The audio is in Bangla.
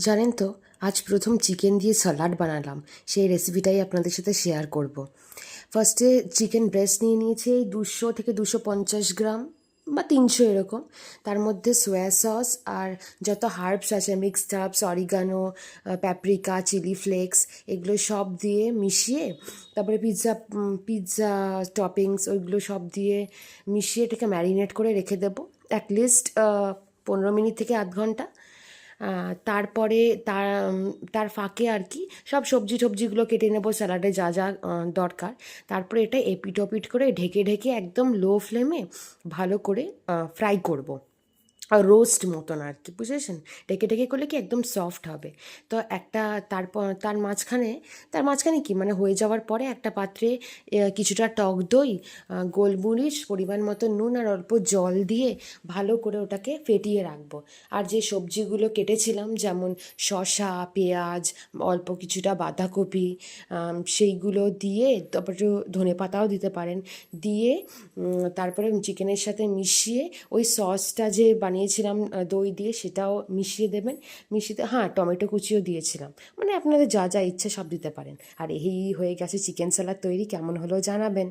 জানেন তো, আজ প্রথম চিকেন দিয়ে স্যালাড বানালাম। সেই রেসিপিটাই আপনাদের সাথে শেয়ার করব। ফার্স্টে চিকেন ব্রেস্ট নিয়ে নিয়েছি এই 200 থেকে 250 গ্রাম বা 300 এরকম। তার মধ্যে সোয়া সস আর যত হার্বস আছে, mixed herbs, oregano, paprika, chilli flakes, এগুলো সব দিয়ে মিশিয়ে, তারপরে পিৎজা পিৎজা টপিংস ওইগুলো সব দিয়ে মিশিয়ে এটাকে ম্যারিনেট করে রেখে দেবো অ্যাটলিস্ট 15 মিনিট থেকে আধ ঘন্টা। তারপরে তার তার ফাঁকে আর কি সব সবজি টবজিগুলো কেটে নেবো, স্যালাডে যা যা দরকার। তারপরে এটা এপিট ওপিট করে ঢেকে ঢেকে একদম লো ফ্লেমে ভালো করে ফ্রাই করব। রোস্ট মতন আর কি, বুঝেছেন? ঢেকে ঢেকে করলে কি একদম সফট হবে। তো একটা তারপর তার মাঝখানে কি মানে হয়ে যাওয়ার পরে একটা পাত্রে কিছুটা টক দই, গোলমরিচ, পরিমাণ মতো নুন আর অল্প জল দিয়ে ভালো করে ওটাকে ফেটিয়ে রাখবো। আর যে সবজিগুলো কেটেছিলাম, যেমন শসা, পেঁয়াজ, অল্প কিছুটা বাঁধাকপি, সেইগুলো দিয়ে, তারপর একটু ধনে পাতাও দিতে পারেন, দিয়ে তারপরে চিকেনের সাথে মিশিয়ে ওই সসটা যে বানিয়েছিলাম দই দিয়ে, সেটাও মিশিয়ে দেবেন। হ্যাঁ, টমেটো কুচিও দিয়েছিলাম। মানে আপনাদের যা যা ইচ্ছে সব দিতে পারেন। আর এই হয়ে গেছে চিকেন স্যালাড তৈরি। কেমন হলো জানাবেন।